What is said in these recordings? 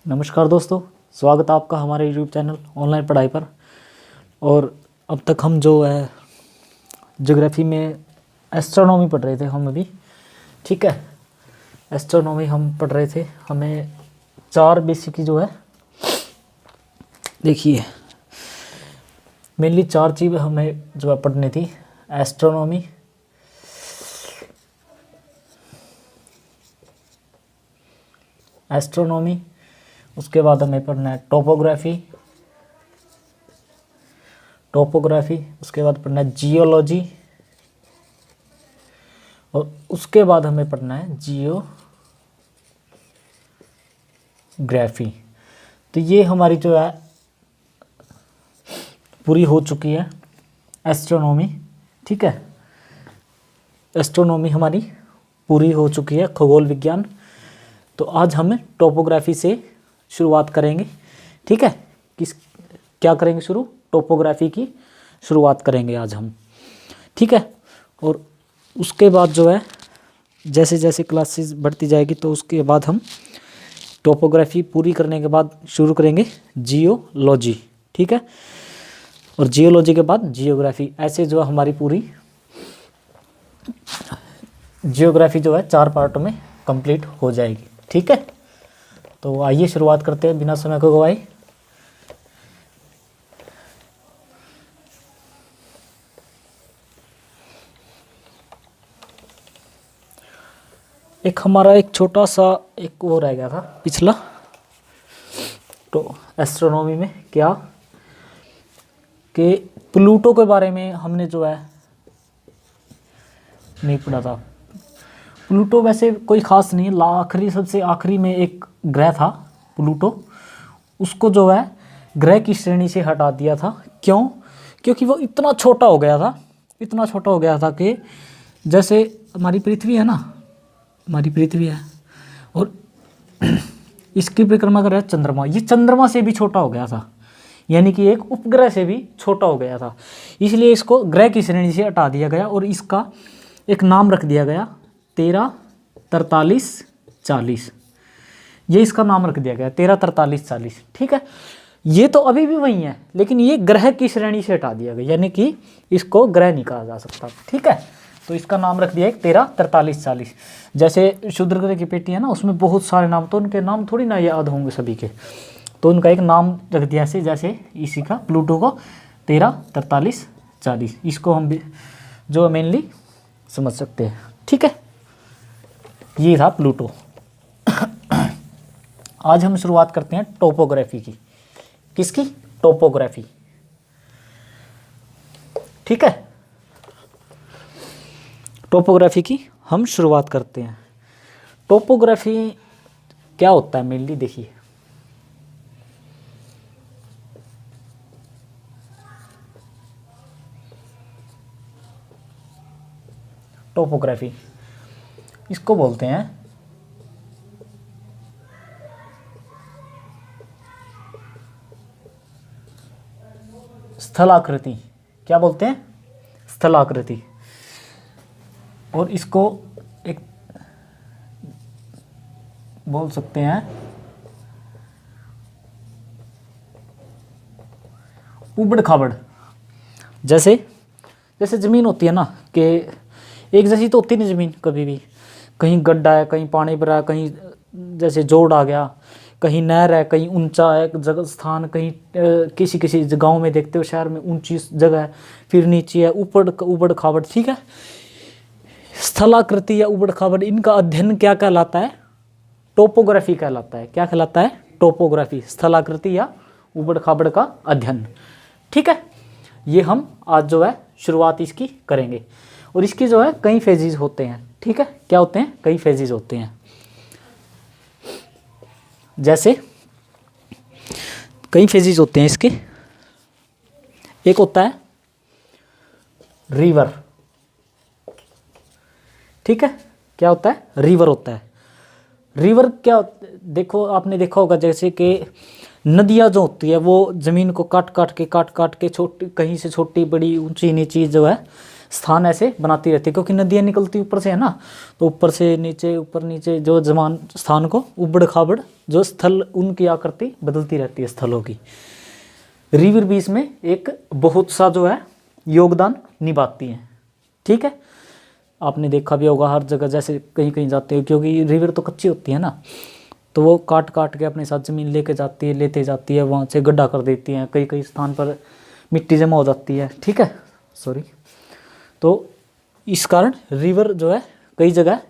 नमस्कार दोस्तों, स्वागत है आपका हमारे यूट्यूब चैनल ऑनलाइन पढ़ाई पर। और अब तक हम जो है ज्योग्राफी में एस्ट्रोनॉमी पढ़ रहे थे हम अभी। ठीक है, एस्ट्रोनॉमी हम पढ़ रहे थे। हमें 4 बेसिक जो है, देखिए मेनली 4 चीज़ हमें जो है पढ़नी थी। एस्ट्रोनॉमी, उसके बाद हमें पढ़ना है टोपोग्राफी, उसके बाद पढ़ना है जियोलॉजी, और उसके बाद हमें पढ़ना है जियोग्राफी। तो ये हमारी जो है पूरी हो चुकी है एस्ट्रोनॉमी। ठीक है, एस्ट्रोनॉमी हमारी पूरी हो चुकी है, खगोल विज्ञान। तो आज हम टोपोग्राफी से शुरुआत करेंगे। ठीक है, क्या करेंगे शुरू? टोपोग्राफी की शुरुआत करेंगे आज हम। ठीक है, और उसके बाद जो है जैसे जैसे क्लासेस बढ़ती जाएगी तो उसके बाद हम टोपोग्राफी पूरी करने के बाद शुरू करेंगे जियोलॉजी। ठीक है, और जियोलॉजी के बाद जियोग्राफी। ऐसे जो हमारी पूरी जियोग्राफी जो है 4 पार्टों में कंप्लीट हो जाएगी। ठीक है, तो आइए शुरुआत करते हैं बिना समय को गवाए। हमारा एक छोटा सा वो रह गया था पिछला, तो एस्ट्रोनॉमी में क्या कि प्लूटो के बारे में हमने जो है नहीं पढ़ा था। प्लूटो वैसे कोई ख़ास नहीं है, सबसे आखिरी में एक ग्रह था प्लूटो। उसको जो है ग्रह की श्रेणी से हटा दिया था। क्यों? क्योंकि वो इतना छोटा हो गया था कि जैसे हमारी पृथ्वी है ना, हमारी पृथ्वी है और इसकी परिक्रमा कर रहा है चंद्रमा। ये चंद्रमा से भी छोटा हो गया था, यानी कि एक उपग्रह से भी छोटा हो गया था। इसलिए इसको ग्रह की श्रेणी से हटा दिया गया और इसका एक नाम रख दिया गया 13, 43, 40। ये इसका नाम रख दिया गया 13, 43, 40। ठीक है, ये तो अभी भी वही है, लेकिन ये ग्रह की श्रेणी से हटा दिया गया, यानी कि इसको ग्रह नहीं कहा जा सकता। ठीक है, तो इसका नाम रख दिया 13, 43, 40। जैसे क्षुद्र ग्रह की पेटी है ना, उसमें बहुत सारे नाम, तो उनके नाम थोड़ी ना याद होंगे सभी के, तो उनका एक नाम रख दिया से, जैसे इसी का प्लूटो को 13, 43, 40। इसको हम भी जो मेनली समझ सकते हैं। ठीक है, ये था प्लूटो। आज हम शुरुआत करते हैं टोपोग्राफी की। किसकी? टोपोग्राफी। ठीक है, टोपोग्राफी की हम शुरुआत करते हैं। टोपोग्राफी क्या होता है मेनली? देखिए, टोपोग्राफी इसको बोलते हैं स्थलाकृति। क्या बोलते हैं? स्थलाकृति। और इसको एक बोल सकते हैं उबड़ खाबड़। जैसे ज़मीन होती है ना, कि एक जैसी तो होती नहीं ज़मीन कभी भी। कहीं गड्ढा है, कहीं पानी भरा है, कहीं जैसे जोड़ आ गया, कहीं नहर है, कहीं ऊंचा है जगह स्थान, कहीं किसी गांव में देखते हो शहर में ऊंची जगह है, फिर नीचे है, उबड़ खाबड़। ठीक है, स्थलाकृति या उबड़ खाबड़, इनका अध्ययन क्या कहलाता है? टोपोग्राफी कहलाता है। क्या कहलाता है? टोपोग्राफी, स्थलाकृति या उबड़ खाबड़ का अध्ययन। ठीक है, ये हम आज जो है शुरुआत इसकी करेंगे। और इसकी जो है कई फेजेस होते हैं। ठीक है, क्या होते हैं? कई फेजेस होते हैं। जैसे कई फेजेस होते हैं इसके। एक होता है रिवर। ठीक है, क्या होता है? रिवर होता है। रिवर क्या, देखो आपने देखा होगा जैसे कि नदियाँ जो होती है वो ज़मीन को काट काट के छोटी, कहीं से छोटी बड़ी ऊंची नीची जो है स्थान ऐसे बनाती रहती है, क्योंकि नदियाँ निकलती ऊपर से है ना, तो ऊपर से नीचे ऊपर नीचे जो जमान स्थान को उबड़ खाबड़ जो स्थल उनकी आकृति बदलती रहती है स्थलों की। रिवर भी इसमें एक बहुत सा जो है योगदान निभाती हैं। ठीक है, आपने देखा भी होगा हर जगह जैसे कहीं कहीं जाते हो, क्योंकि रिवर तो कच्ची होती है ना, तो वो काट काट के अपने साथ ज़मीन लेके जाती है, लेते जाती है, वहाँ से गड्ढा कर देती हैं, कई कई स्थान पर मिट्टी जमा हो जाती है। ठीक है, सॉरी। तो इस कारण रिवर जो है कई जगह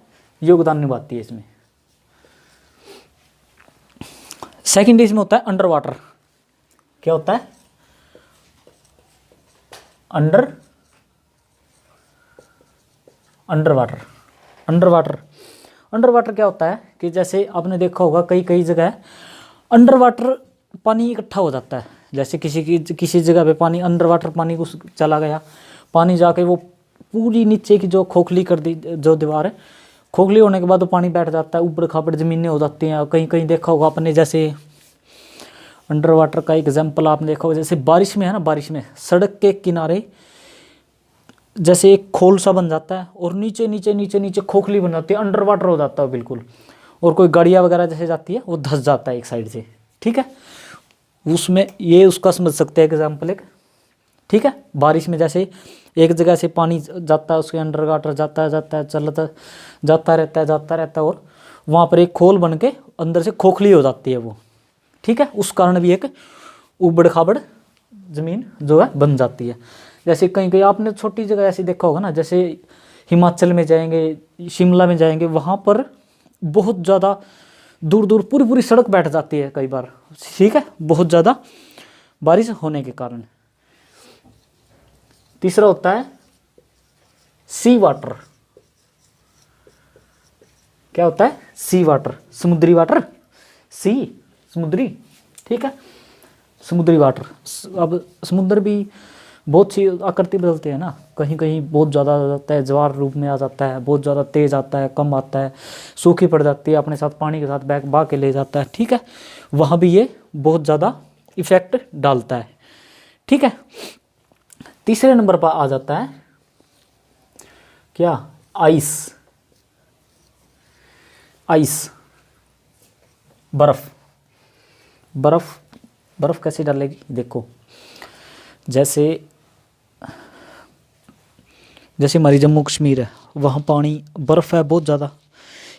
योगदान निभाती है इसमें। सेकेंड इसमें होता है अंडर वाटर। क्या होता है? अंडर वाटर क्या होता है कि जैसे आपने देखा होगा कई कई जगह अंडर वाटर पानी इकट्ठा हो जाता है। जैसे किसी जगह पे पानी अंडर वाटर पानी घुस चला गया, पानी जाके वो पूरी नीचे की जो खोखली कर दी, जो दीवार है खोखली होने के बाद वो पानी बैठ जाता है, ऊबड़ खाबड़ ज़मीनें हो जाती हैं। कहीं कहीं देखा होगा आपने, जैसे अंडर वाटर का एग्जाम्पल आपने देखा होगा, जैसे बारिश में है ना, बारिश में सड़क के किनारे जैसे एक खोल सा बन जाता है और नीचे नीचे नीचे नीचे खोखली बन जाती है, अंडर वाटर हो जाता है बिल्कुल, और कोई गाड़ियाँ वगैरह जैसे जाती है वो धंस जाता है एक साइड से। ठीक है, उसमें ये उसका समझ सकते हैं एग्जाम्पल एक। ठीक है, बारिश में जैसे एक जगह से पानी जाता है, उसके अंडर वाटर जाता है चलता जाता रहता है और वहाँ पर एक खोल बन के अंदर से खोखली हो जाती है वो। ठीक है, उस कारण भी एक उबड़ खाबड़ ज़मीन जो है बन जाती है। जैसे कहीं कहीं आपने छोटी जगह ऐसी देखा होगा ना, जैसे हिमाचल में जाएंगे, शिमला में जाएंगे, वहाँ पर बहुत ज़्यादा दूर दूर पूरी पूरी सड़क बैठ जाती है कई बार। ठीक है, बहुत ज़्यादा बारिश होने के कारण। तीसरा होता है सी वाटर। क्या होता है? सी वाटर, समुद्री वाटर, समुद्री। ठीक है, समुद्री वाटर। अब समुद्र भी बहुत सी आकृति बदलते हैं ना, कहीं कहीं बहुत ज़्यादा आ जाता है, ज्वार रूप में आ जाता है, बहुत ज़्यादा तेज़ आता है, कम आता है, सूखी पड़ जाती है, अपने साथ पानी के साथ बहा के ले जाता है। ठीक है, वहाँ भी ये बहुत ज़्यादा इफेक्ट डालता है। ठीक है, तीसरे नंबर पर आ जाता है क्या? आइस। बर्फ कैसे डालेगी? देखो, जैसे हमारी जम्मू कश्मीर है, वहाँ पानी बर्फ़ है बहुत ज़्यादा,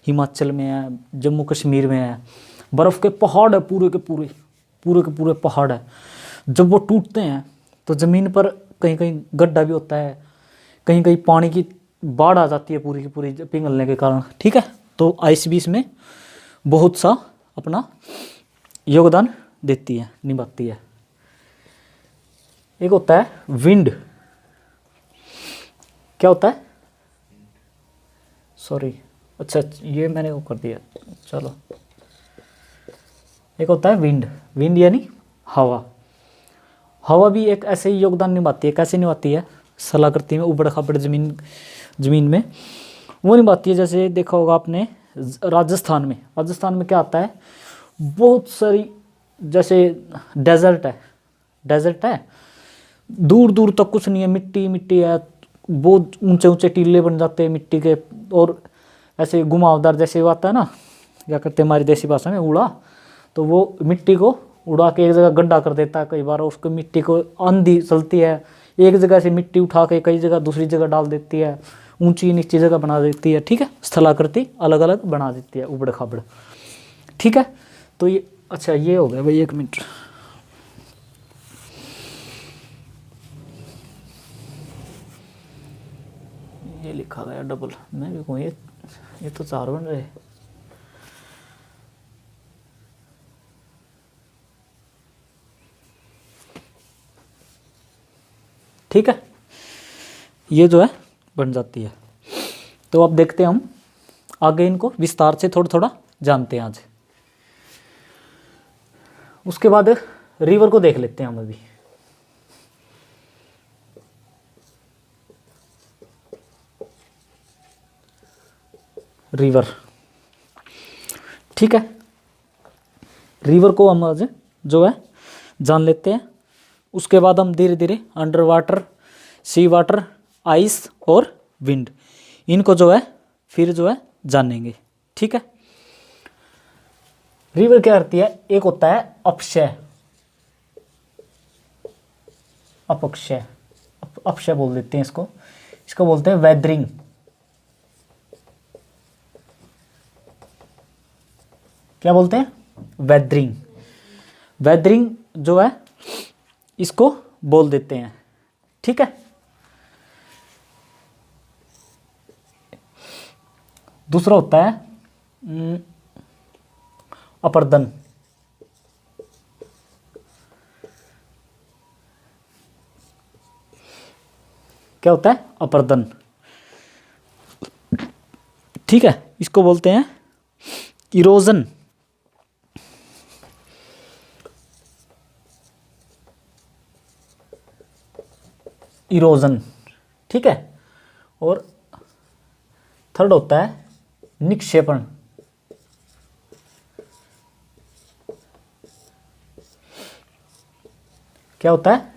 हिमाचल में है, जम्मू कश्मीर में है, बर्फ़ के पहाड़ है, पूरे के पूरे पहाड़ है। जब वो टूटते हैं तो ज़मीन पर कहीं कहीं गड्ढा भी होता है, कहीं कहीं पानी की बाढ़ आ जाती है पूरी की पूरी पिघलने के कारण। ठीक है, तो आइस भी इसमें बहुत सा अपना योगदान देती है, निभाती है। एक होता है विंड। क्या होता है? सॉरी, अच्छा ये मैंने वो कर दिया, चलो। एक होता है विंड यानी हवा भी एक ऐसे ही योगदान निभाती है। कैसे निभाती है? सलाकृति में, उबड़ खाबड़ ज़मीन में वो निभाती है। जैसे देखा होगा आपने राजस्थान में क्या आता है, बहुत सारी, जैसे डेजर्ट है, दूर दूर तक कुछ नहीं है, मिट्टी है, बहुत ऊंचे टीले बन जाते हैं मिट्टी के, और ऐसे घुमावदार जैसे वो आता है ना, क्या करते हैं हमारी देसी भाषा में, उड़ा, तो वो मिट्टी को उड़ा के एक जगह गड्ढा कर देता है। कई बार उसको मिट्टी को आंधी चलती है, एक जगह से मिट्टी उठा के कई जगह दूसरी जगह डाल देती है, ऊंची नीची जगह बना देती है। ठीक है, स्थलाकृति अलग अलग बना देती है, उबड़ खाबड़। ठीक है, तो ये अच्छा ये हो गया भाई, 1 मिनट। ये लिखा गया डबल, मैं भी कहूँ ये तो 4 बन रहे। ठीक है, ये जो है बन जाती है। तो अब देखते हैं हम आगे, इनको विस्तार से थोड़ा थोड़ा जानते हैं आज। उसके बाद रिवर को देख लेते हैं हम अभी। रिवर, ठीक है, रिवर को हम आज जो है जान लेते हैं। उसके बाद हम धीरे धीरे अंडर वाटर, सी वाटर, आइस और विंड, इनको जो है फिर जो है जानेंगे। ठीक है, रिवर क्या करती है, एक होता है अपक्षय, अपक्षय, अपक्षय बोल देते हैं इसको, इसको बोलते हैं वेदरिंग। क्या बोलते हैं, वेदरिंग। वेदरिंग जो है इसको बोल देते हैं। ठीक है, दूसरा होता है अपर्दन। क्या होता है, अपर्दन। ठीक है, इसको बोलते हैं इरोजन। इरोजन, ठीक है, और थर्ड होता है निक्षेपण। क्या होता है,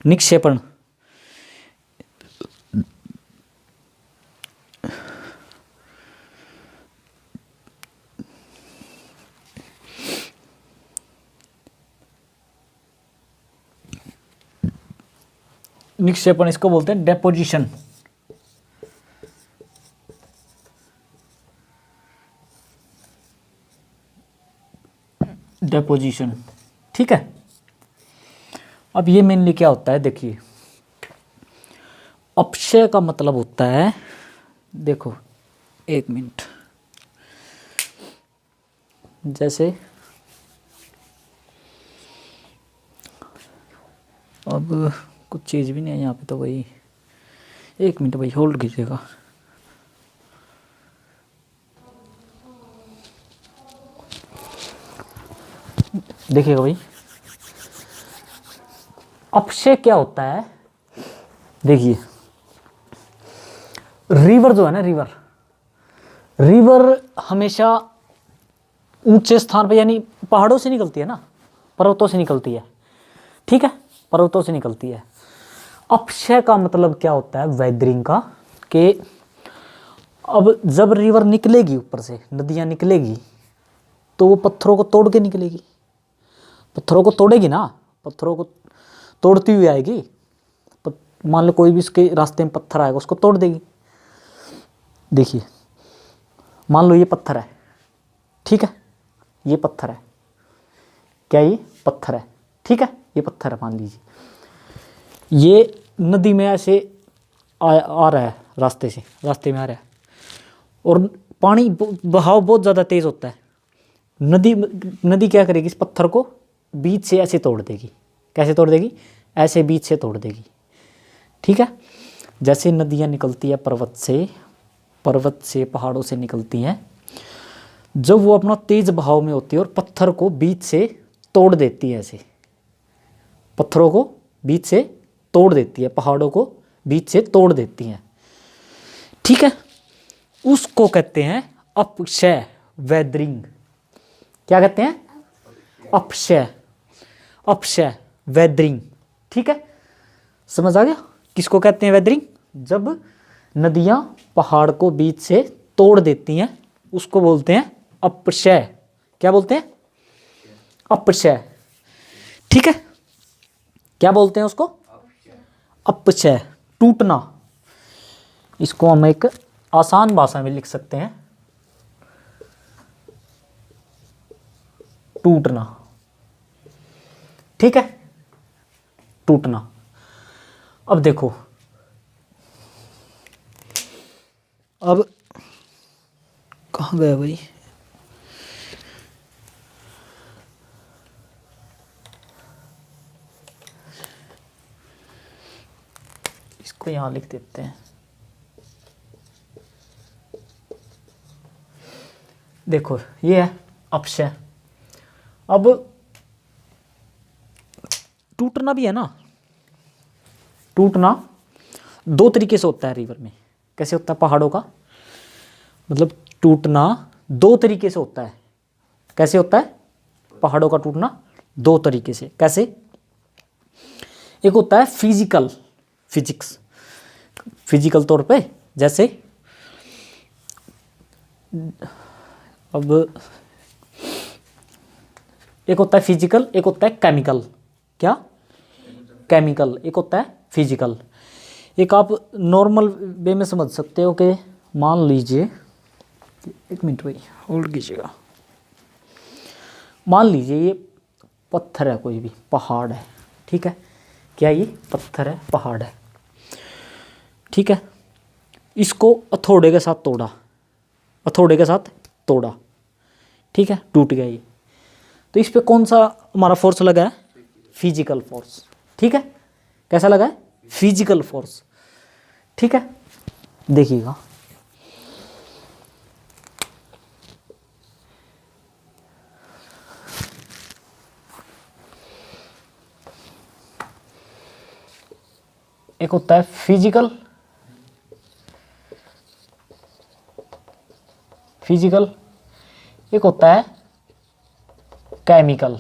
निक्षेपण। निक्षेपण इसको बोलते हैं डेपोजिशन। डेपोजिशन, ठीक है। अब ये मेनली क्या होता है, देखिए अपक्षय का मतलब होता है, देखो एक मिनट, जैसे अब कुछ चीज़ भी नहीं है यहाँ पे, तो भाई एक मिनट भाई होल्ड कीजिएगा। देखिएगा भाई, अपक्षय क्या होता है, देखिए रिवर जो है ना, रिवर हमेशा ऊंचे स्थान पे यानी पहाड़ों से निकलती है ना, पर्वतों से निकलती है। ठीक है, पर्वतों से निकलती है। अपक्षय का मतलब क्या होता है, वेदरिंग का, कि अब जब रिवर निकलेगी ऊपर से, नदियां निकलेगी, तो वो पत्थरों को तोड़ के निकलेगी, पत्थरों को तोड़ेगी ना, पत्थरों को तोड़ती हुई आएगी। मान लो कोई भी उसके रास्ते में पत्थर आएगा, उसको तोड़ देगी। देखिए मान लो ये पत्थर है, ठीक है, ये पत्थर है, क्या ये पत्थर है, ठीक है, ये पत्थर है मान लीजिए, ये नदी में ऐसे आ रहा है, रास्ते में आ रहा है, और पानी बहाव बहुत ज़्यादा तेज़ होता है। नदी क्या करेगी, इस पत्थर को बीच से ऐसे तोड़ देगी। कैसे तोड़ देगी, ऐसे बीच से तोड़ देगी। ठीक है, जैसे नदियाँ निकलती है पर्वत से, पहाड़ों से निकलती हैं, जब वो अपना तेज बहाव में होती है और पत्थर को बीच से तोड़ देती है, ऐसे पत्थरों को बीच से तोड़ देती है, पहाड़ों को बीच से तोड़ देती हैं। ठीक है, उसको कहते हैं अपक्षय, वेदरिंग। क्या कहते हैं, अपक्षय वेदरिंग। ठीक है, समझ आ गया किसको कहते हैं वेदरिंग, जब नदियां पहाड़ को बीच से तोड़ देती हैं, उसको बोलते हैं अपक्षय। क्या बोलते हैं, अपक्षय। ठीक है, क्या बोलते हैं उसको, अपक्षय, टूटना। इसको हम एक आसान भाषा में लिख सकते हैं, टूटना। ठीक है, टूटना। अब देखो, अब कहाँ गया भाई, इसको यहां लिख देते हैं। देखो ये है अपक्षय। अब टूटना भी है ना, टूटना दो तरीके से होता है रिवर में। कैसे होता है, पहाड़ों का मतलब टूटना दो तरीके से होता है। कैसे होता है, पहाड़ों का टूटना दो तरीके से। कैसे, एक होता है फिजिक्स, फिजिकल तौर पे। जैसे अब एक होता है फिजिकल, एक होता है केमिकल। क्या? केमिकल। एक होता है फिजिकल। एक आप नॉर्मल वे में समझ सकते हो कि मान लीजिए, एक मिनट भाई होल्ड कीजिएगा। मान लीजिए ये पत्थर है, कोई भी पहाड़ है, ठीक है। क्या ये पत्थर है, पहाड़ है, ठीक है। इसको हथौड़े के साथ तोड़ा, हथौड़े के साथ तोड़ा, ठीक है, टूट गया ये। तो इस पे कौन सा हमारा फोर्स लगा है? फिजिकल फोर्स, ठीक है। कैसा लगा है? फिजिकल फोर्स, ठीक है। देखिएगा, एक होता है फिजिकल, फिजिकल, एक होता है केमिकल।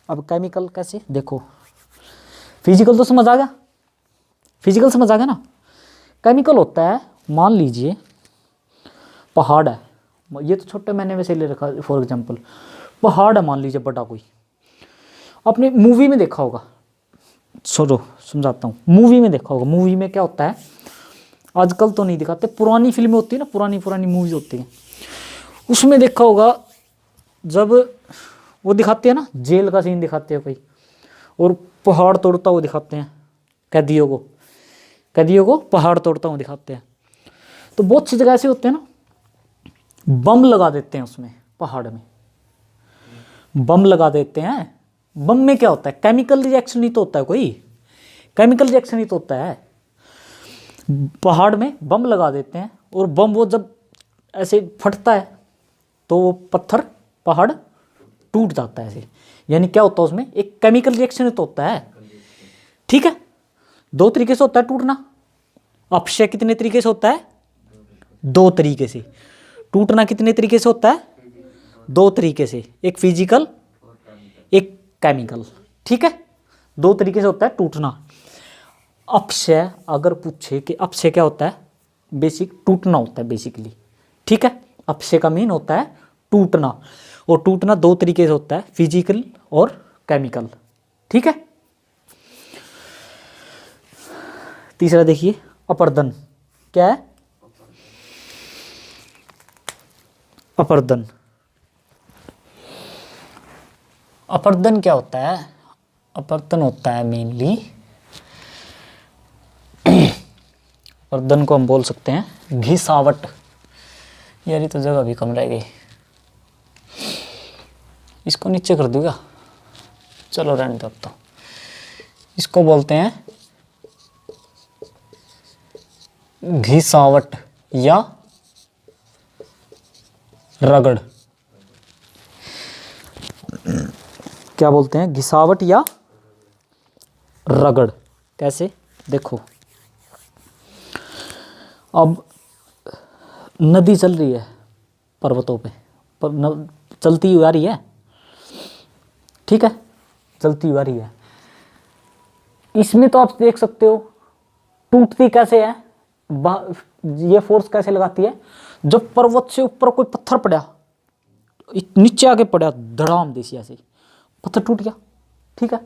अब केमिकल कैसे? देखो, फिजिकल तो समझ आ गया, फिजिकल समझ आ गया ना। केमिकल होता है, मान लीजिए पहाड़ है, ये तो छोटे मैंने वैसे ले रखा, फॉर एग्जांपल पहाड़ है मान लीजिए बड़ा कोई। आपने मूवी में देखा होगा, सुनो समझाता हूँ, मूवी में देखा होगा। मूवी में क्या होता है, आजकल तो नहीं दिखाते, पुरानी फिल्में होती है ना, पुरानी पुरानी मूवीज होती हैं, उसमें देखा होगा जब वो दिखाते हैं ना, जेल का सीन दिखाते हैं कोई, और पहाड़ तोड़ता हुआ दिखाते हैं कैदियों को, कैदियों को पहाड़ तोड़ता हुआ दिखाते हैं। तो बहुत सी जगह ऐसे होते हैं ना, बम लगा देते हैं उसमें, पहाड़ में बम लगा देते हैं। बम में क्या होता है? केमिकल रिएक्शन ही तो होता है, कोई केमिकल रिएक्शन ही तो होता है। पहाड़ में बम लगा देते हैं, और बम वो जब ऐसे फटता है तो वो पत्थर, पहाड़ टूट जाता है ऐसे। यानी क्या होता है उसमें? एक केमिकल रिएक्शन तो होता है, ठीक है। दो तरीके से होता है टूटना। अपक्षय कितने तरीके से होता है? दो तरीके से। टूटना कितने तरीके से होता है? दो तरीके से, एक फिजिकल, एक केमिकल, ठीक है। दो तरीके से होता है टूटना। अपक्षय अगर पूछे कि अपक्षय क्या होता है, बेसिक टूटना होता है बेसिकली, ठीक है। अपक्षय का मीन होता है टूटना, और टूटना दो तरीके से होता है, फिजिकल और केमिकल, ठीक है। तीसरा देखिए, अपर्दन। क्या है? अपर्दन। अपर्दन क्या होता है? अपर्दन होता है मेनली, अपर्दन को हम बोल सकते हैं घिसावट। यार ये तो जगह भी कम रह गई, इसको नीचे कर दूंगा, चलो रहने दो। अब तो इसको बोलते हैं घिसावट या रगड़। क्या बोलते हैं? घिसावट या रगड़। कैसे? देखो, अब नदी चल रही है पर्वतों पे, पर चलती हुई आ रही है, ठीक है, चलती हुई आ रही है। इसमें तो आप देख सकते हो टूटती कैसे है, ये फोर्स कैसे लगाती है। जब पर्वत से ऊपर कोई पत्थर पड़ा, नीचे आके पड़ा धड़ाम देसी ऐसे, पत्थर टूट गया, ठीक है।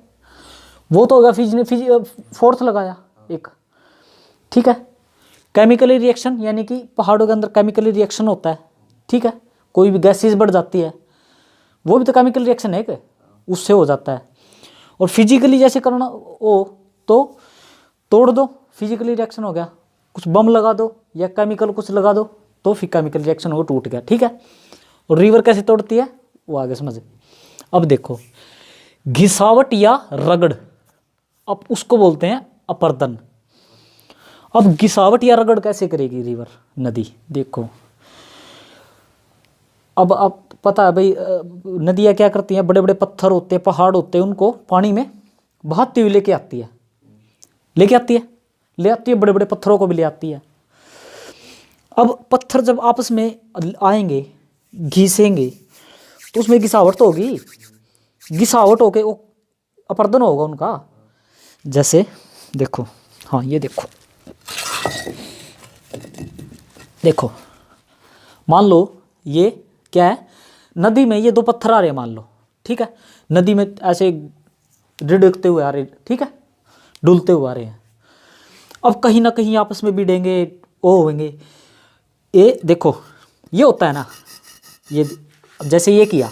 वो तो होगा फोर्स लगाया एक, ठीक है। केमिकली रिएक्शन, यानी कि पहाड़ों के अंदर केमिकली रिएक्शन होता है, ठीक है। कोई भी गैसेस बढ़ जाती है, वो भी तो केमिकल रिएक्शन है कि उससे हो जाता है। और फिजिकली जैसे करना हो तो तोड़ दो, फिजिकली रिएक्शन हो गया। कुछ बम लगा दो या केमिकल कुछ लगा दो तो फिर केमिकल रिएक्शन हो, टूट गया, ठीक है। और रिवर कैसे तोड़ती है वो आगे समझे। अब देखो, घिसावट या रगड़, अब उसको बोलते हैं अपर्दन। अब घिसावट या रगड़ कैसे करेगी रिवर, नदी? देखो, अब आप पता है भाई, नदियाँ क्या करती हैं, बड़े बड़े पत्थर होते हैं, पहाड़ होते हैं, उनको पानी में बहाती हुई लेके आती है, लेके आती है, ले आती है, बड़े बड़े पत्थरों को भी ले आती है। अब पत्थर जब आपस में आएंगे, घिसेंगे, तो उसमें घिसावट तो होगी, घिसावट होके वो अपर्दन होगा उनका। जैसे देखो, हाँ ये देखो, देखो मान लो ये क्या है, नदी में ये दो पत्थर आ रहे हैं मान लो, ठीक है, नदी में ऐसे रिड़कते हुए आ रहे, ठीक है, डुलते हुए आ रहे हैं। अब कहीं ना कहीं आपस में भिड़ेंगे, वो होंगे। ये देखो ये होता है ना, ये जैसे ये किया,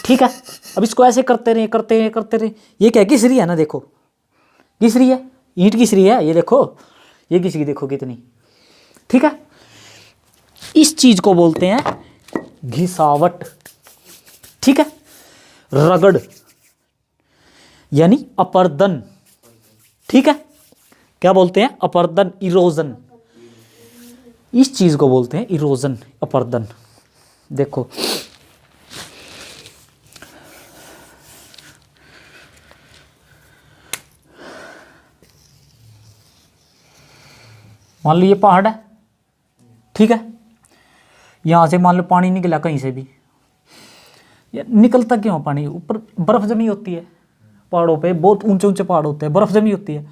ठीक है, अब इसको ऐसे करते रहे करते रहे करते रहे, ये क्या घिस रही है ना, देखो घिस रही है, ईंट घिस रही है, ये देखो ये घिस गई, देखो कितनी, ठीक है। इस चीज को बोलते हैं घिसावट, ठीक है, रगड़ यानी अपर्दन, ठीक है, क्या बोलते हैं, अपर्दन, इरोजन, इस चीज को बोलते हैं इरोजन, अपर्दन। देखो मान लो ये पहाड़ है, ठीक है, यहां से मान लो पानी निकला कहीं से भी, निकलता क्यों पानी, ऊपर बर्फ जमी होती है पहाड़ों पे, बहुत ऊंचे ऊंचे पहाड़ होते हैं, बर्फ जमी होती है,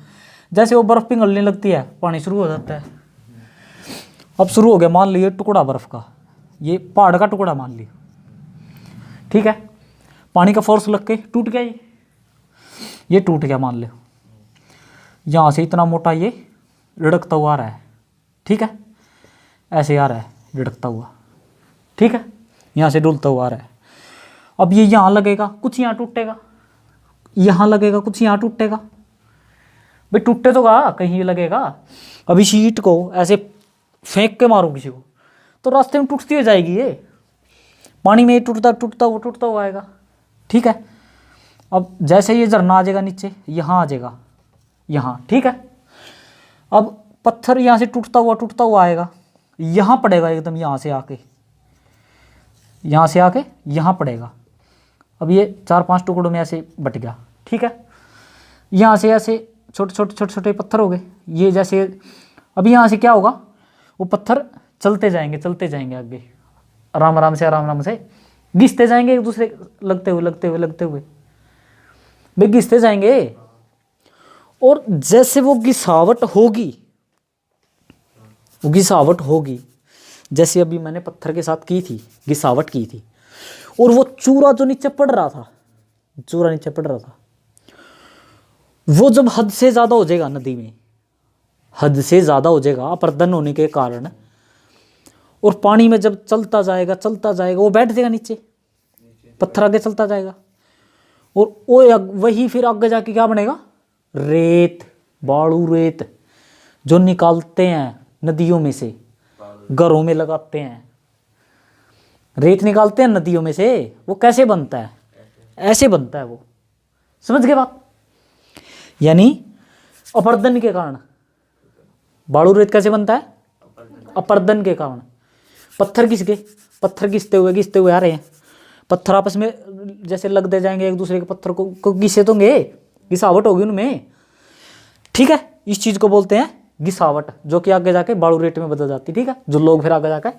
जैसे वो बर्फ पिघलने लगती है पानी शुरू हो जाता है। अब शुरू हो गया, मान लीजिए टुकड़ा बर्फ का, ये पहाड़ का टुकड़ा मान लिया, ठीक है, पानी का फोर्स लग के टूट गया, ये टूट गया मान लो, यहाँ से इतना मोटा ये लुढ़कता हुआ आ रहा है, ठीक है, ऐसे आ रहा है लुढ़कता हुआ, ठीक है, यहाँ से डुलता हुआ आ रहा है। अब ये यहाँ लगेगा, कुछ यहाँ टूटेगा, यहाँ लगेगा, कुछ यहाँ टूटेगा, भाई टूटे तो गा कहीं लगेगा। अब इस ईंट को ऐसे फेंक के मारो किसी को तो रास्ते में टूटती हो जाएगी, ये पानी में टूटता टूटता हुआ आएगा, ठीक है। अब जैसे ये झरना आ जाएगा नीचे, यहाँ आ जाएगा, यहाँ, ठीक है। अब पत्थर यहाँ से टूटता हुआ आएगा, यहाँ पड़ेगा एकदम, यहाँ से आके यहाँ पड़ेगा। अब ये 4-5 टुकड़ों में ऐसे बट गया, ठीक है, यहाँ से ऐसे छोटे छोटे पत्थर हो गए ये, जैसे अभी यहाँ से क्या होगा, वो पत्थर चलते जाएंगे आगे, आराम आराम से घिसते जाएंगे एक दूसरे, लगते हुए वे घिसते जाएंगे। और जैसे वो घिसावट होगी, जैसे अभी मैंने पत्थर के साथ की थी, घिसावट की थी, और वो चूरा जो नीचे पड़ रहा था, वो जब हद से ज़्यादा हो जाएगा नदी में, हद से ज़्यादा हो जाएगा अपर्दन होने के कारण, और पानी में जब चलता जाएगा वो बैठ जाएगा नीचे, पत्थर आगे चलता जाएगा, और वो वही फिर आगे जाके क्या बनेगा, रेत, बालू रेत, जो निकालते हैं नदियों में से, घरों में लगाते हैं, रेत निकालते हैं नदियों में से, वो कैसे बनता है, ऐसे बनता है वो, समझ गए बात। यानी अपर्दन के कारण बालू रेत कैसे बनता है, अपर्दन के कारण। पत्थर घिसते हुए आ रहे हैं, पत्थर आपस में जैसे लगते जाएंगे एक दूसरे के, पत्थर को घिसे तो घिसावट होगी उनमें, ठीक है। इस चीज को बोलते हैं घिसावट, जो कि आगे जाके बालू रेत में बदल जाती, ठीक है, जो लोग फिर आगे जाकर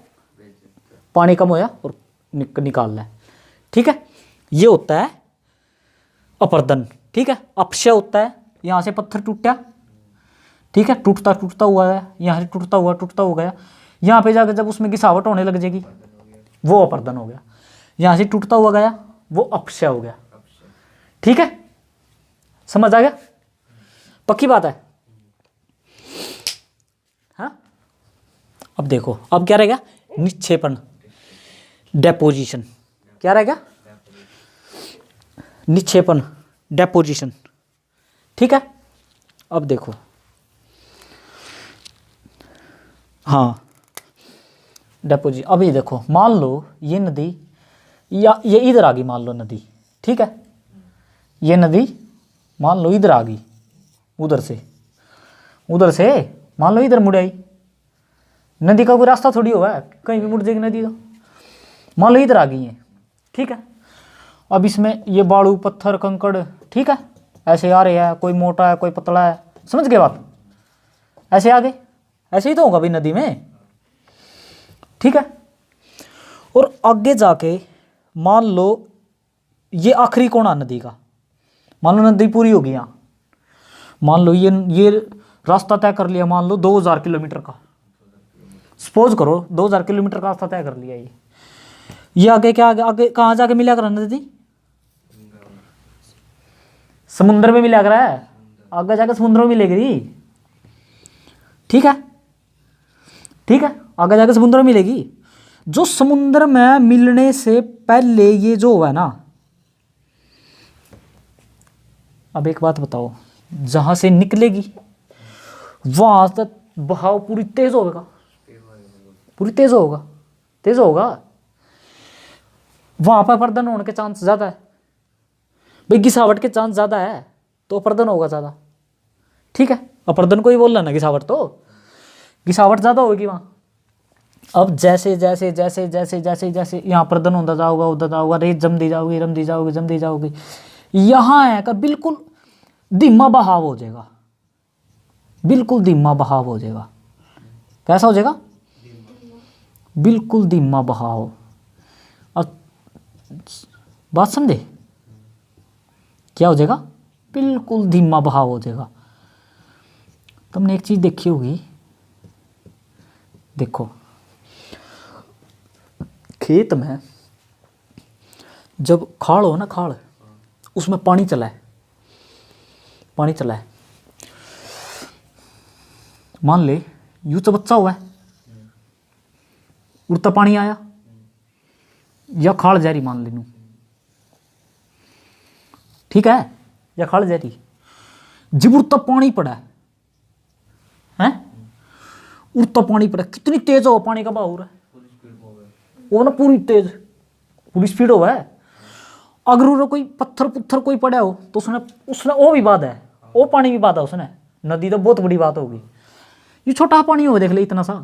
पानी कम होया और निकाल लें, ठीक है। ये होता है अपर्दन, ठीक है। अपक्षय होता है, यहाँ से पत्थर टूटा, ठीक है, टूटता हुआ है, यहाँ से टूटता हुआ गया, यहाँ पे जाकर जब उसमें घिसावट होने लग जाएगी, वो अपर्दन हो गया। यहाँ से टूटता हुआ गया, वो अपक्षय हो गया, ठीक है, समझ आ गया, पक्की बात है। हाँ, अब देखो, अब क्या रहेगा, निक्षेपण, डेपोजिशन, क्या रहेगा, निक्षेपण, डेपोजिशन, ठीक है। अब देखो, हाँ डेपोजिट, अभी देखो मान लो ये नदी, या ये इधर आ गई मान लो नदी, ठीक है, ये नदी मान लो इधर आ गई, उधर से मान लो इधर मुड़ आई, नदी का कोई रास्ता थोड़ी हुआ है, कहीं भी मुड़ जाएगी नदी, तो मान लो इधर आ गई है, ठीक है। अब इसमें ये बालू पत्थर कंकड़, ठीक है, ऐसे आ रहे हैं, कोई मोटा है कोई पतला है, समझ गए बात, ऐसे आ गए, ऐसे ही तो होगा भाई नदी में, ठीक है। और आगे जाके मान लो ये आखिरी कोना नदी का, मान लो नदी पूरी होगी यहाँ, मान लो ये रास्ता तय कर लिया, मान लो 2000 किलोमीटर का, सपोज करो 2000 किलोमीटर का रास्ता तय कर लिया। ये आगे क्या, आगे कहाँ जाके मिला कर नदी, समुद्र में मिला कर है, आगे जाके समुद्र में मिलेगी। ठीक है, ठीक है, आगे जाके समुद्र में मिलेगी। जो समुद्र में मिलने से पहले ये जो हुआ ना, अब एक बात बताओ, जहां से निकलेगी वहां तक बहाव पूरी तेज होगा, पूरी तेज होगा, तेज होगा। वहां पर अपर्दन होने के चांस ज्यादा है भाई, गिसावट के चांस ज्यादा है तो अपर्दन होगा ज्यादा। ठीक है, अपर्दन को ही बोल रहा ना, गिसावट तो गिसावट ज्यादा होगी वहां। अब जैसे जैसे जैसे जैसे जैसे जैसे यहाँ प्रदन होता जाओगा, होता जाओगा, रेत जमती जाओगी, रमती जाओगी, जमती जाओगी, यहाँ है का बिल्कुल धीमा बहाव हो जाएगा, बिल्कुल धीमा बहाव हो जाएगा। कैसा हो जाएगा, बिल्कुल धीमा बहाव। और बात समझे, क्या हो जाएगा, बिल्कुल धीमा बहाव हो जाएगा। तुमने एक चीज देखी होगी, देखो खेत में जब खाल हो ना, खाल, उसमें पानी चला है, पानी चला है, मान ले यूं तो बच्चा हुआ है, उड़ता पानी आया या खाल जा रही, मान ले नू, ठीक है, या खाल जा रही, जब उड़ता पानी पड़ा है, उड़ता पानी पड़ा, कितनी तेज हो पानी का बहाव हो रहा है, वो ना पूरी तेज, पूरी स्पीड हो है। अगर वो कोई पत्थर पुत्थर कोई पड़ा हो तो उसने उसने वो भी बात है, वो पानी भी बात है उसने, नदी तो बहुत बड़ी बात होगी। ये छोटा पानी हो देख ले इतना सा,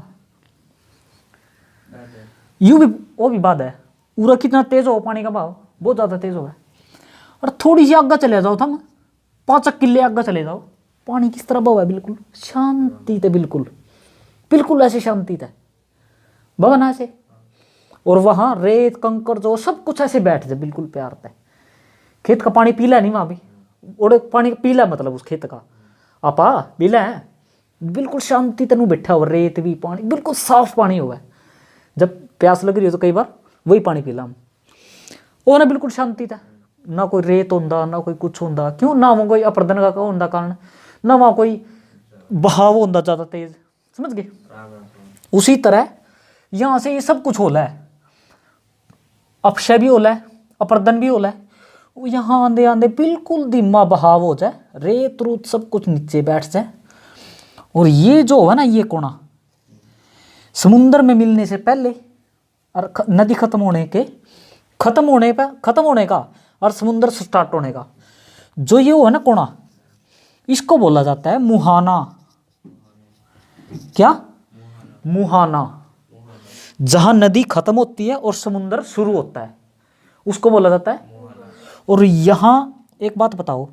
यू भी वो भी बात है। पूरा कितना तेज हो पानी का बहाव, बहुत ज्यादा तेज हो है। और थोड़ी सी आगे चले जाओ, तुम 5 किले आगे चले जाओ, पानी किस तरह बहाव है, बिल्कुल शांति थे, बिल्कुल बिल्कुल ऐसी शांति थे भवन ऐसे। और वहां रेत कंकर जो सब कुछ ऐसे बैठ जाए, बिल्कुल प्यार था। खेत का पानी पीला नहीं वहां भी, और पानी पीला मतलब उस खेत का आपा पीला है, बिल्कुल शांति तेन बैठा हो, रेत भी पानी बिल्कुल साफ पानी हुआ है। जब प्यास लग रही हो तो कई बार वही पानी पी ला हम, वो ना बिल्कुल शांति था, ना कोई रेत होंदा, ना कोई कुछ होंदा, क्यों ना वहां कोई अपर्दन का होंदा कारण, ना वहां कोई बहाव होंदा ज्यादा तेज, समझ गए। उसी तरह यहां से ये सब कुछ होला है, अपशय भी होला है, अपर्दन भी होला है। यहाँ आंदे आंदे बिल्कुल धीमा बहाव हो जाए, रेत रूत सब कुछ नीचे बैठ जाए। और ये जो है ना, ये कोना समुद्र में मिलने से पहले और नदी खत्म होने का और समुद्र स्टार्ट होने का जो ये हो है ना कोना, इसको बोला जाता है मुहाना। क्या, मुहाना। जहां नदी खत्म होती है और समुद्र शुरू होता है उसको बोला जाता है। और यहां एक बात बताओ,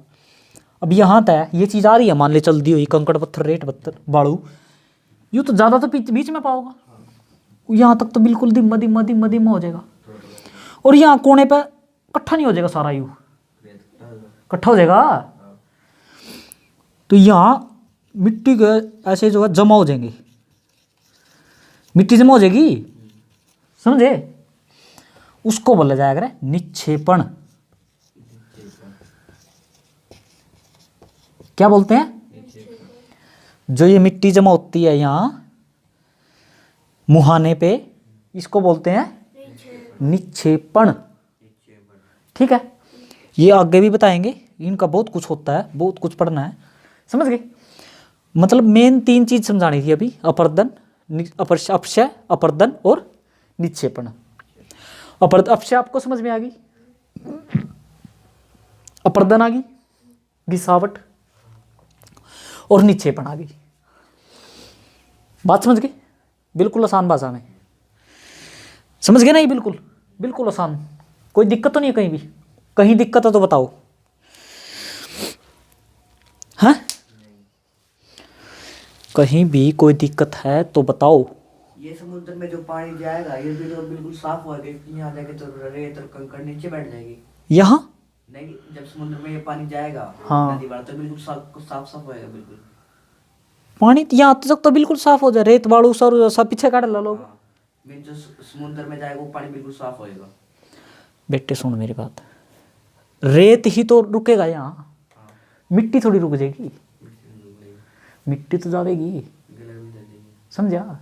अब यहां तक ये चीज आ रही है, मान ले चल दी हुई कंकड़ पत्थर रेत पत्थर बालू, यूं तो ज्यादा तो बीच में पाओगा, यहां तक तो बिल्कुल धीमा धीमा धीमा धीमा हो जाएगा। और यहाँ कोने पे इकट्ठा नहीं हो जाएगा सारा, यूं इकट्ठा हो जाएगा। तो यहाँ मिट्टी के ऐसे जो है जमा हो जाएंगे, मिट्टी जमा हो जाएगी, समझे। उसको बोला जाएगा निक्षेपण। क्या बोलते हैं, जो ये मिट्टी जमा होती है यहाँ मुहाने पे, इसको बोलते हैं निक्षेपण। ठीक है, ये आगे भी बताएंगे, इनका बहुत कुछ होता है, बहुत कुछ पढ़ना है, समझ गए। मतलब मेन 3 चीज समझानी थी अभी, अपर्दन, अपशय, अपर्दन और निक्षेपण। अपशय आपको समझ में आ गई, अपर्दन आ गई, गिसावट, और निक्षेपण आ गई। बात समझ गए, बिल्कुल आसान भाषा में समझ गए ना, ये बिल्कुल बिल्कुल आसान, कोई दिक्कत तो नहीं है कहीं भी, कहीं दिक्कत है तो बताओ। हाँ, कहीं भी कोई दिक्कत है तो बताओ। ये समुद्र में जो पानी जाएगा ये भी तो बिल्कुल साफ होगा, यहाँ जाके तो रेत और कंकड़ नीचे बैठ जाएगी। यहाँ नहीं, जब समुद्र में ये पानी जाएगा हाँ। नदी वाला, तो बिल्कुल साफ साफ साफ होएगा बिल्कुल। पानी यहाँ तक तो बिल्कुल साफ हो जाए, रेत बालू सब पीछे काट ला लोग। हाँ, मीन जो समुद्र में जाएगा वो पानी बिल्कुल साफ होएगा। बेटे सुन मेरी बात, रेत ही तो रुकेगा यहाँ, हाँ, मिट्टी थोड़ी रुक जाएगी, मिट्टी नहीं रुकेगी, मिट्टी तो जाएगी, गला भी जल जाएगी। समझा।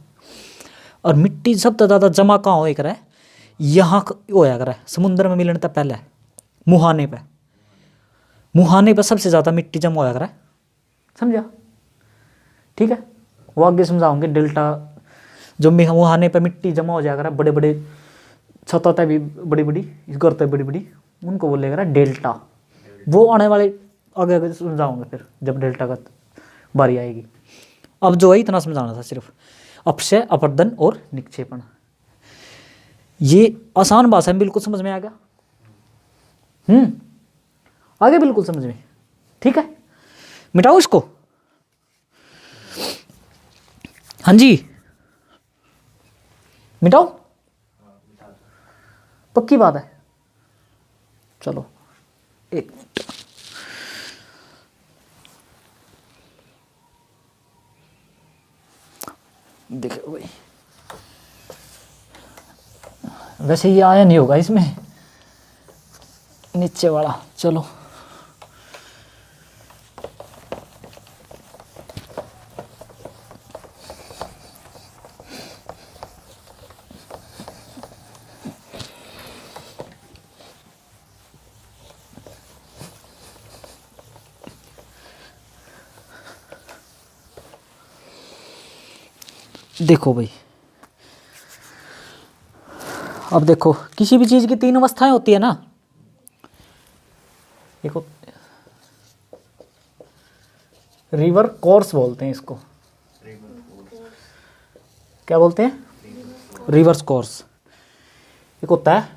और मिट्टी सबसे ज़्यादा जमा कहाँ होया करे, यहाँ होया करे समुद्र में मिलने तक पहले, मुहाने पे, मुहाने पे सबसे ज़्यादा मिट्टी जमा होया करे, समझा। ठीक है, वो आगे समझाऊंगे। डेल्टा जो मुहाने पे मिट्टी जमा हो जाया करे, बड़े बड़े छतों भी बड़ी बड़ी, गर्तें बड़ी बड़ी, उनको बोलेगा डेल्टा। वो आने वाले आगे आगे समझाऊंगा फिर जब डेल्टा का बारी आएगी। अब जो है इतना समझाना था सिर्फ, अपक्षय, अपर्दन और निक्षेपण। ये आसान भाषा में बिल्कुल समझ में आ गया। आगे बिल्कुल समझ में। ठीक है, मिटाओ इसको। हाँ जी, मिटाओ, पक्की बात है। चलो एक मिनट, देखो भाई, वैसे ये आया नहीं होगा इसमें नीचे वाला। चलो देखो भाई, अब देखो किसी भी चीज़ की तीन अवस्थाएं होती है ना। देखो रिवर कोर्स बोलते हैं इसको, क्या बोलते हैं, रिवर्स कोर्स। एक होता है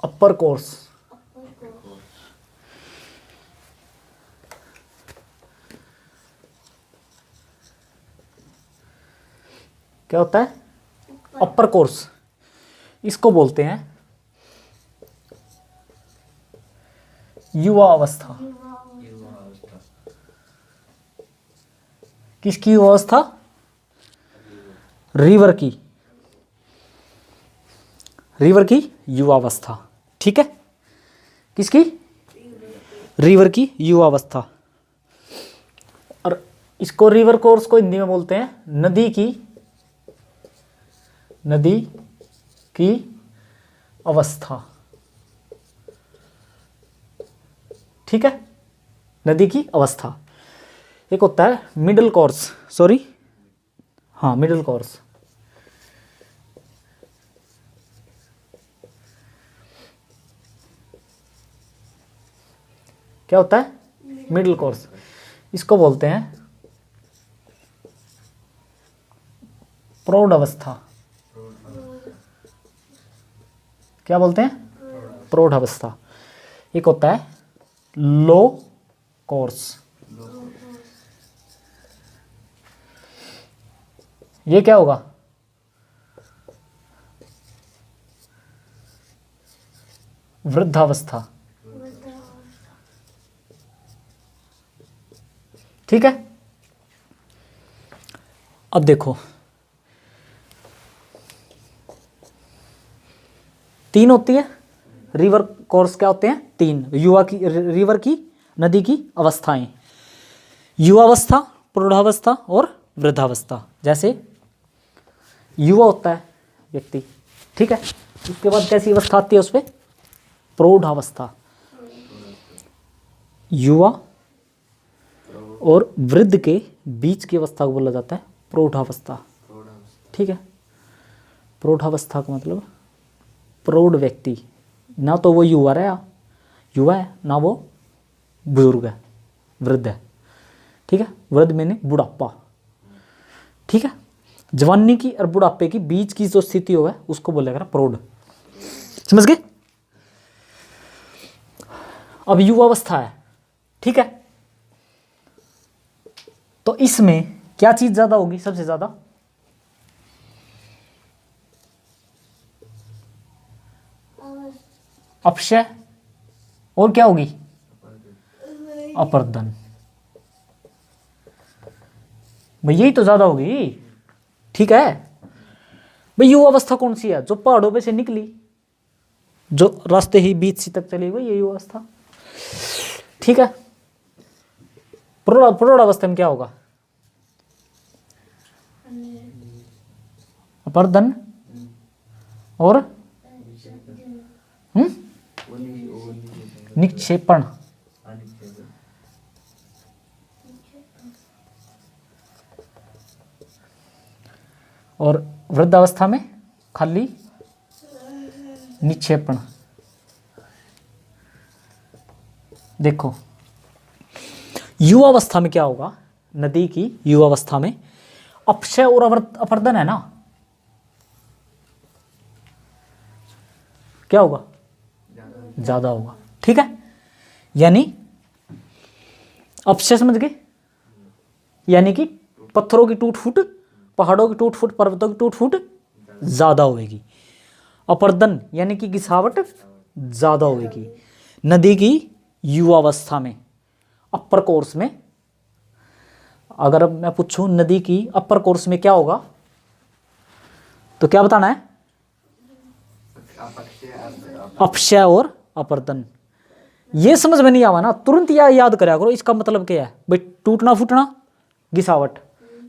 अपर कोर्स, क्या होता है, अपर कोर्स। इसको बोलते हैं युवा अवस्था। किसकी युवा अवस्था, रिवर की, रिवर की युवा अवस्था। ठीक है, किसकी, रिवर की युवा अवस्था। और इसको रिवर कोर्स को हिंदी में बोलते हैं नदी की, नदी की अवस्था। ठीक है, नदी की अवस्था। एक होता है मिडिल कोर्स, सॉरी हाँ मिडिल कोर्स। क्या होता है, मिडिल कोर्स। इसको बोलते हैं प्रौढ़ अवस्था। क्या बोलते हैं, प्रौढ़ अवस्था। एक होता है लो कोर्स। ये क्या होगा, वृद्धावस्था। ठीक है, अब देखो तीन होती है रिवर कोर्स। क्या होते हैं, तीन युवा की, रिवर की, नदी की अवस्थाएं, युवावस्था, प्रौढ़ावस्था और वृद्धावस्था। जैसे युवा होता है व्यक्ति, ठीक है, उसके बाद कैसी अवस्था आती है उस पर, प्रौढ़ावस्था। युवा और वृद्ध के बीच की अवस्था को बोला जाता है प्रौढ़ावस्था। ठीक है, प्रौढ़ावस्था का मतलब प्रौढ़ व्यक्ति, ना तो वो युवा है ना वो बुजुर्ग है, वृद्ध है। ठीक है, वृद्ध मैंने बुढ़ापा। ठीक है, जवानी की और बुढ़ापे की बीच की जो स्थिति हो है उसको बोलेगा प्रौढ़। समझ गए। अब युवावस्था है, ठीक है, तो इसमें क्या चीज ज्यादा होगी, सबसे ज्यादा अपक्षय और क्या होगी अपर्दन। भाई यही तो ज्यादा होगी। ठीक है भाई, युवावस्था कौन सी है? जो पहाड़ों पे से निकली, जो रास्ते ही बीच सी तक चली हुई, ये युवावस्था। ठीक है, प्रौढ़ावस्था में क्या होगा? अपर्दन और निक्षेपण। और वृद्धावस्था में खाली निक्षेपण। देखो युवावस्था में क्या होगा? नदी की युवावस्था में अपक्षय और अपर्दन है ना, क्या होगा? ज्यादा होगा। ठीक है, यानी अपक्षय समझ गए, यानी कि पत्थरों की टूट फूट, पहाड़ों की टूट फूट, पर्वतों की टूट फूट ज्यादा होगी। अपर्दन यानी कि गिसावट ज्यादा होगी नदी की युवावस्था में। अपर कोर्स में अगर मैं पूछूं नदी की अपर कोर्स में क्या होगा, तो क्या बताना है? अपक्षय और अपर्दन। ये समझ में नहीं आवा ना, तुरंत याद करा करो इसका मतलब क्या है। भाई टूटना फूटना गिसावट,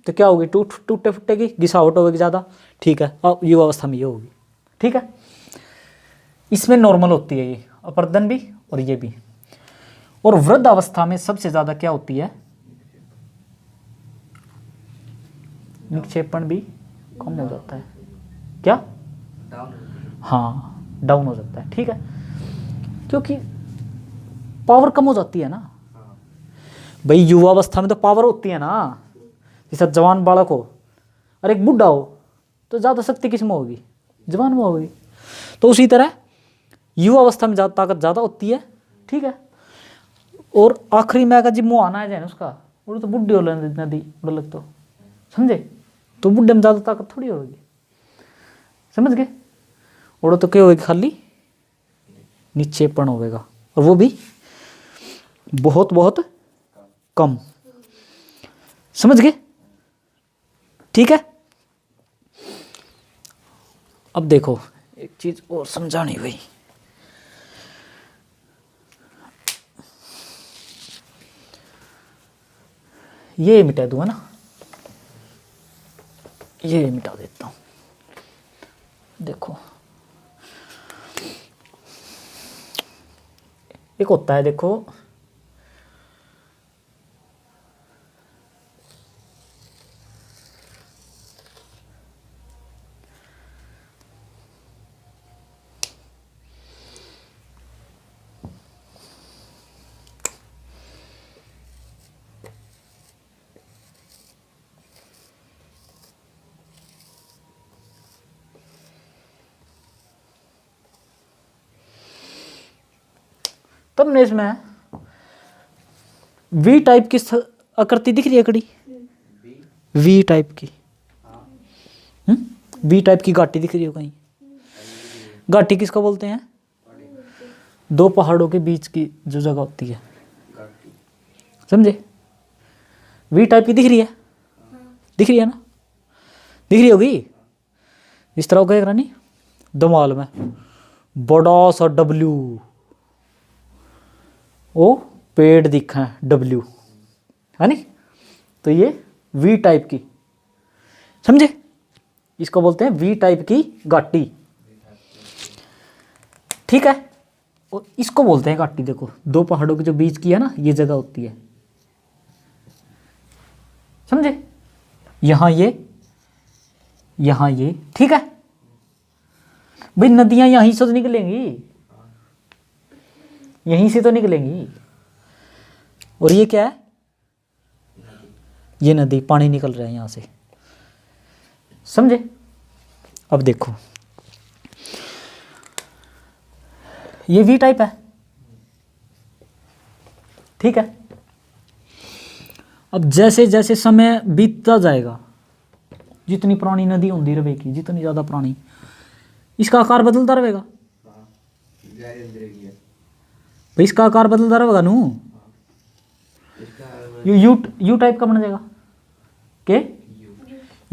तो क्या होगी? टूटे फुटे की गिसावट होगी ज्यादा। ठीक है, अब युवावस्था में ये होगी। ठीक है, इसमें नॉर्मल होती है ये अपर्दन भी और ये भी। और वृद्ध अवस्था में सबसे ज्यादा क्या होती है? निक्षेपण भी कम हो जाता है। क्या? हाँ, डाउन हो जाता है। ठीक है, क्योंकि पावर कम हो जाती है ना भाई। युवावस्था में तो पावर होती है ना, जैसा जवान बालक हो और एक बुढ़ा हो, तो ज्यादा शक्ति किस में होगी? जवान में होगी। तो उसी तरह युवावस्था में ज्यादा ताकत ज्यादा होती है। ठीक है, और आखिरी में अगर जी मुँह आना है उसका, वो तो बुढ़ी हो नदी लग, तो समझे, तो बुढ़े में ज्यादा ताकत थोड़ी होगी, समझ गए। और तो क्या होगी? खाली निक्षेपण होगा, और वो भी बहुत बहुत कम, समझ गए। ठीक है, अब देखो एक चीज और समझानी हुई। ये मिटा दूंगा ना, ये मिटा देता हूं। देखो एक होता है, देखो तब ने इसमें वी टाइप की आकृति दिख रही है, कड़ी वी टाइप की। वी टाइप की घाटी दिख रही हो कहीं? घाटी किसको बोलते हैं? दो पहाड़ों के बीच की जो जगह होती है, समझे। वी टाइप की दिख रही है, दिख रही है ना, दिख रही होगी। इस तरह का रानी दमाल में बड़ा सा डब्ल्यू, वो पेड़ दिखा है डब्ल्यू, है नी। तो ये वी टाइप की, समझे, इसको बोलते हैं वी टाइप की घाटी। ठीक है, और इसको बोलते हैं घाटी। देखो दो पहाड़ों के जो बीच की है ना, ये जगह होती है, समझे। यहां ये ठीक है भाई। नदियां यहीं से तो निकलेंगी, यहीं से तो निकलेंगी। और ये क्या है? ये नदी, पानी निकल रहा है यहां से, समझे। अब देखो ये वी टाइप है, ठीक है। अब जैसे जैसे समय बीतता जाएगा, जितनी पुरानी नदी होती रहेगी, जितनी ज्यादा पुरानी, इसका आकार बदलता रहेगा, गहरे अंधेरे की है। भाई इसका आकार बदलता रहेगा नू, इसका यू टाइप का बन जाएगा, के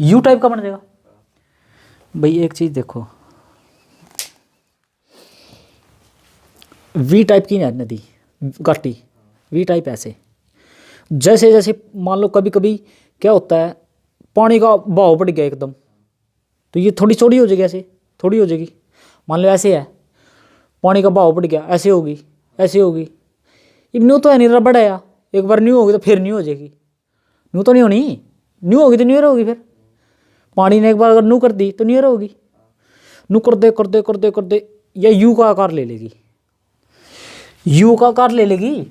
यू टाइप का बन जाएगा। भाई एक चीज देखो, वी टाइप की है नदी घाटी, वी टाइप ऐसे, जैसे जैसे मान लो कभी कभी क्या होता है, पानी का बहाव बढ़ गया एकदम, तो ये थोड़ी चौड़ी हो जाएगी, ऐसे थोड़ी हो जाएगी। मान लो ऐसे है, पानी का बहाव बढ़ गया, ऐसे होगी, ऐसे होगी। अब न्यू तो है नहीं, रबड़ है या, एक बार न्यू होगी तो फिर न्यू हो जाएगी, न्यू तो नहीं होनी, न्यू होगी तो न्यू होगी। फिर पानी ने एक बार अगर न्यू कर दी तो न्यू होगी, न्यू कर दे कर दे कर दे कर दे, या यू का आकार ले लेगी, यू का आकार ले लेगी।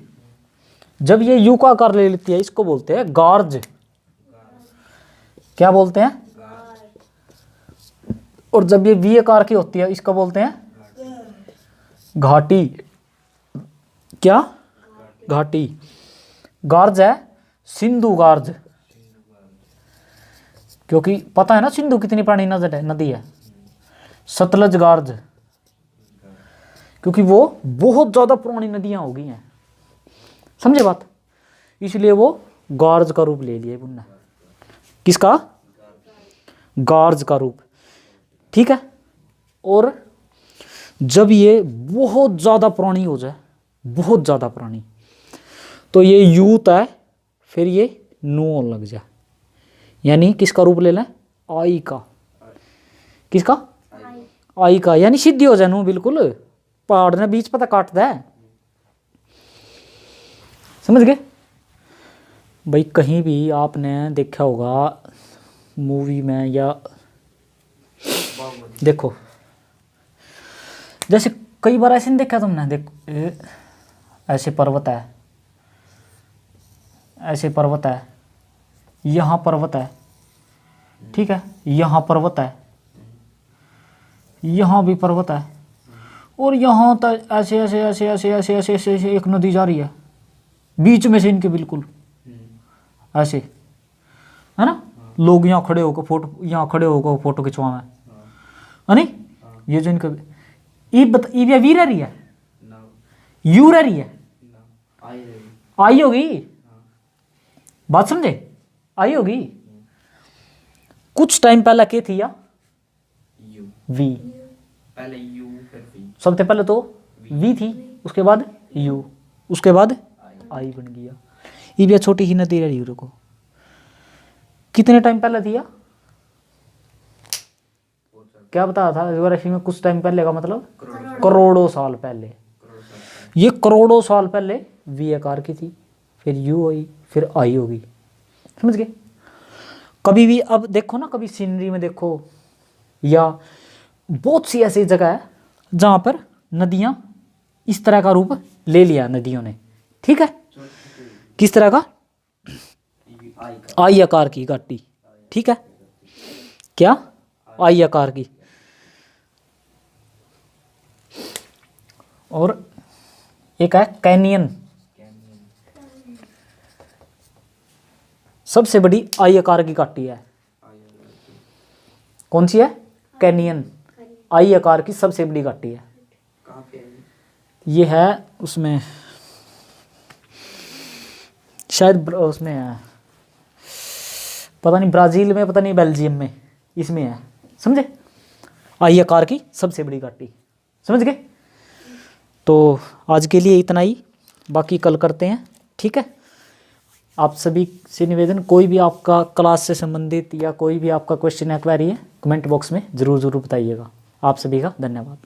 जब ये यू का आकार ले लेती है इसको बोलते हैं गार्ज, क्या बोलते हैं? और जब ये वी आकार की होती है इसका बोलते हैं घाटी। क्या? घाटी। गार्ज है सिंधु गार्ज, क्योंकि पता है ना सिंधु कितनी पुरानी नदी है। सतलज गार्ज, क्योंकि वो बहुत ज्यादा पुरानी नदियां हो गई हैं, समझे बात, इसलिए वो गार्ज का रूप ले लिए उनने। किसका? गार्ज का रूप, ठीक है। और जब ये बहुत ज्यादा पुरानी हो जाए, बहुत ज्यादा पुरानी, तो ये यूत है, फिर ये नो लग जाए, यानी किसका रूप ले लें? आई का। किसका? आई का, यानी सिद्धि हो जाए नू, बिल्कुल पहाड़ ने बीच पता काटता है, समझ गए भाई। कहीं भी आपने देखा होगा मूवी में, या देखो जैसे कई बार ऐसे नहीं देखा तुमने, देखो ऐसे पर्वत है, ऐसे पर्वत है, यहाँ पर्वत है, ठीक है, यहाँ पर्वत है, यहाँ भी पर्वत है, और यहाँ तक ऐसे ऐसे ऐसे ऐसे ऐसे ऐसे ऐसे ऐसे एक नदी जा रही है बीच में से इनके, बिल्कुल ऐसे, है ना। लोग यहाँ खड़े होकर फोटो, यहाँ खड़े होकर फोटो खिंचवा में, है नहीं। ये जो इनका ये वी रह रही है, यू रह रही है, आई होगी, बात समझे, आई होगी। कुछ टाइम पहले क्या थी या वी, पहले यू फिर वी, सबसे पहले तो वी थी, उसके बाद यू, उसके बाद आई बन गया। ये भी छोटी ही नदी रही रुको, कितने टाइम पहले थी या क्या बताया था ज्योग्राफी में? कुछ टाइम पहले का मतलब करोड़ों साल पहले। ये करोड़ों साल पहले वी आकार की थी, फिर यू आई, फिर आई होगी, समझ गए। कभी भी अब देखो ना, कभी सीनरी में देखो, या बहुत सी ऐसी जगह है जहां पर नदियां इस तरह का रूप ले लिया नदियों ने, ठीक है। किस तरह का? आई आकार की घाटी, ठीक है। क्या? आई आकार की। और एक है कैनियन, सबसे बड़ी आई आकार की घाटी है। कौन सी है? कैनियन, आई आकार की सबसे बड़ी घाटी है। कहाँ पे है? ये है उसमें, शायद उसमें है, पता नहीं ब्राजील में, पता नहीं बेल्जियम में, इसमें है, समझे। आई आकार की सबसे बड़ी घाटी, समझ गए। तो आज के लिए इतना ही, बाकी कल करते हैं, ठीक है। आप सभी से निवेदन, कोई भी आपका क्लास से संबंधित या कोई भी आपका क्वेश्चन या क्वेरी है, कमेंट बॉक्स में ज़रूर बताइएगा। आप सभी का धन्यवाद।